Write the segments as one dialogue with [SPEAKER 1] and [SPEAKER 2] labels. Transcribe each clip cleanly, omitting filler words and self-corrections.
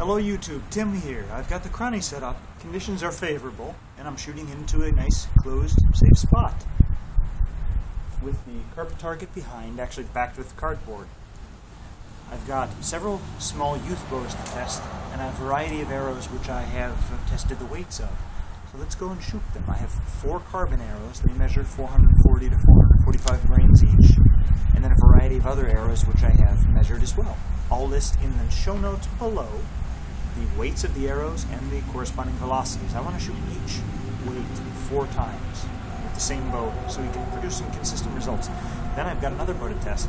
[SPEAKER 1] Hello YouTube, Tim here. I've got the Chrony set up, conditions are favorable, and I'm shooting into a nice, closed, safe spot. With the carpet target behind, actually backed with cardboard. I've got several small youth bows to test, and a variety of arrows which I have tested the weights of. So let's go and shoot them. I have 4 carbon arrows. They measure 440 to 445 grains each, and then a variety of other arrows which I have measured as well. I'll list in the show notes below the weights of the arrows and the corresponding velocities. I want to shoot each weight 4 times with the same bow so we can produce some consistent results. Then I've got another bow to test.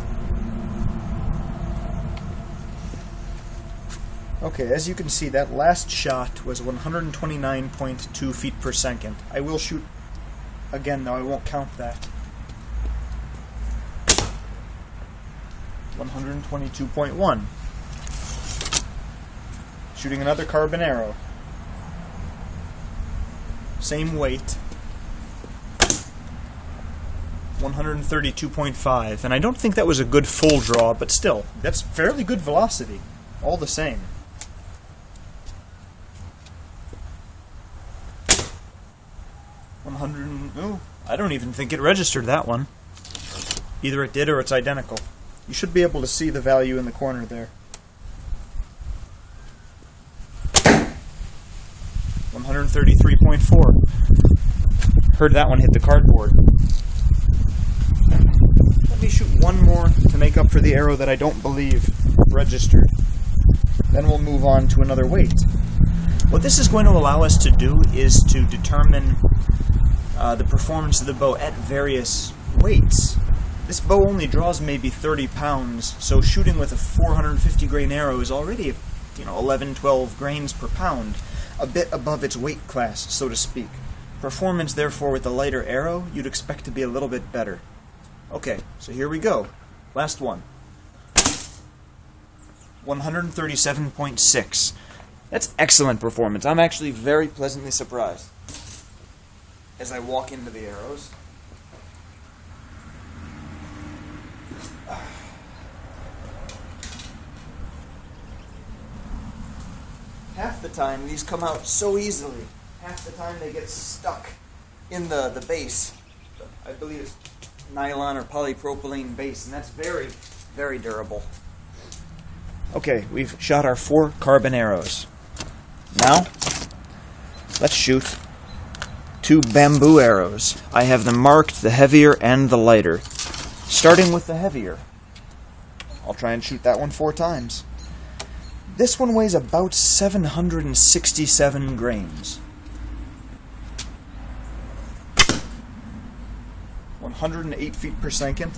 [SPEAKER 1] Okay, as you can see, that last shot was 129.2 feet per second. I will shoot again, though I won't count that. 122.1. Shooting another carbon arrow. Same weight. 132.5. And I don't think that was a good full draw, but still, that's fairly good velocity, all the same. Oh, I don't even think it registered that one. Either it did or it's identical. You should be able to see the value in the corner there. 133.4. Heard that one hit the cardboard. Let me shoot one more to make up for the arrow that I don't believe registered. Then we'll move on to another weight. What this is going to allow us to do is to determine the performance of the bow at various weights. This bow only draws maybe 30 pounds, so shooting with a 450 grain arrow is already 11, 12 grains per pound, a bit above its weight class, so to speak. Performance, therefore, with the lighter arrow, you'd expect to be a little bit better. Okay, so here we go. Last one. 137.6. That's excellent performance. I'm actually very pleasantly surprised as I walk into the arrows. Half the time these come out so easily. Half the time they get stuck in the base. I believe it's nylon or polypropylene base, and that's very, very durable. Okay, we've shot our 4 carbon arrows. Now, let's shoot 2 bamboo arrows. I have them marked, the heavier and the lighter. Starting with the heavier. I'll try and shoot that one 4 times. This one weighs about 767 grains. 108 feet per second.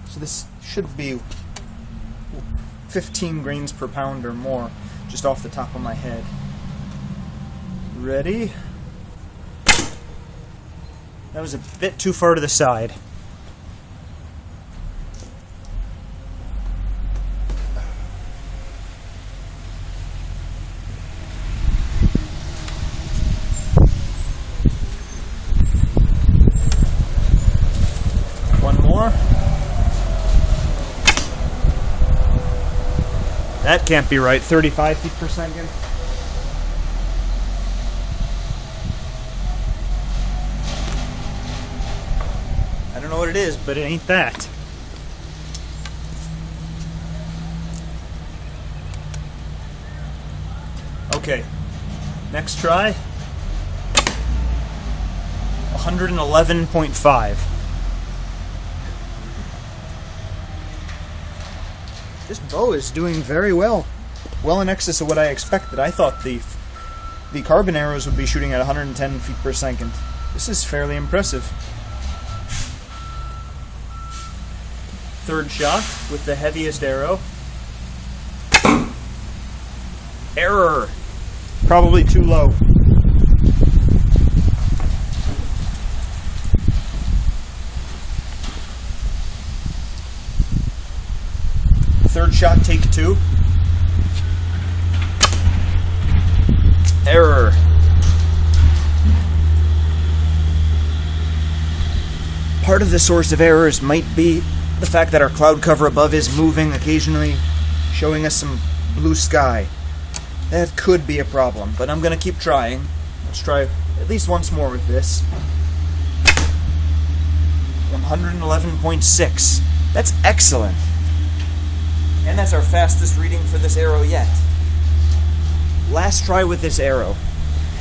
[SPEAKER 1] So this should be 15 grains per pound or more, just off the top of my head. Ready? That was a bit too far to the side. One more. That can't be right. 35 feet per second. I don't know what it is, but it ain't that. Okay, next try. 111.5. This bow is doing very well. Well in excess of what I expected. I thought the carbon arrows would be shooting at 110 feet per second. This is fairly impressive. Third shot with the heaviest arrow. Error. Probably too low. Third shot, take 2. Error. part of the source of errors might be the fact that our cloud cover above is moving occasionally, showing us some blue sky. That could be a problem, but I'm going to keep trying. Let's try at least once more with this. 111.6. That's excellent. And that's our fastest reading for this arrow yet. Last try with this arrow.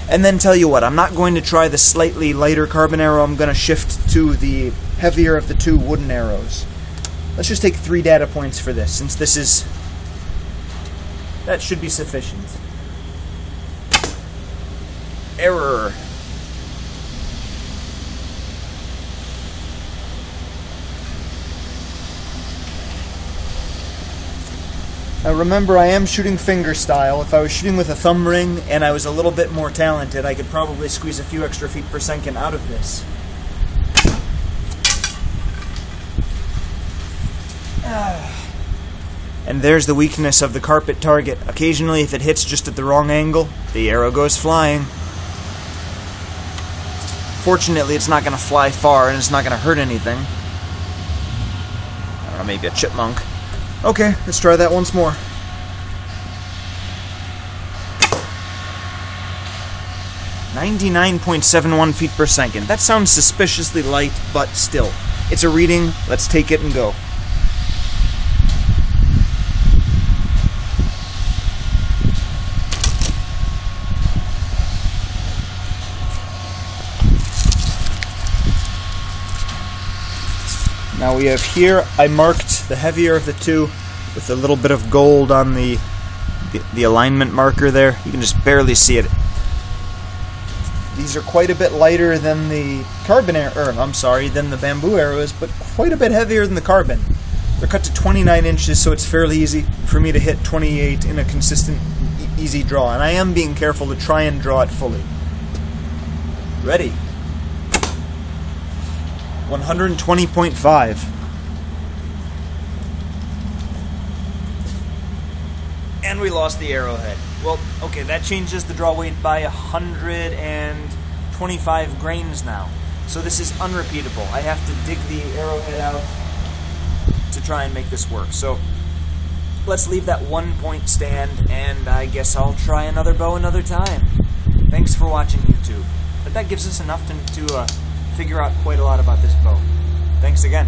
[SPEAKER 1] And then tell you what, I'm not going to try the slightly lighter carbon arrow. I'm going to shift to the heavier of the two wooden arrows. Let's just take 3 data points for this, since this is... that should be sufficient. Error. Now remember, I am shooting finger style. If I was shooting with a thumb ring and I was a little bit more talented, I could probably squeeze a few extra feet per second out of this. And there's the weakness of the carpet target. Occasionally, if it hits just at the wrong angle, the arrow goes flying. Fortunately, it's not going to fly far and it's not going to hurt anything. I don't know, maybe a chipmunk. Okay, let's try that once more. .991 feet per second. That sounds suspiciously light, but still. It's a reading. Let's take it and go. Now we have here, I marked the heavier of the two with a little bit of gold on the alignment marker there. You can just barely see it. These are quite a bit lighter than the than the bamboo arrows, but quite a bit heavier than the carbon. They're cut to 29 inches, so it's fairly easy for me to hit 28 in a consistent, easy draw. And I am being careful to try and draw it fully. Ready. 120.5. And we lost the arrowhead. Well, okay, that changes the draw weight by 125 grains now. So this is unrepeatable. I have to dig the arrowhead out to try and make this work. So let's leave that 1 point stand, and I guess I'll try another bow another time. Thanks for watching, YouTube. But that gives us enough to figure out quite a lot about this bow. Thanks again.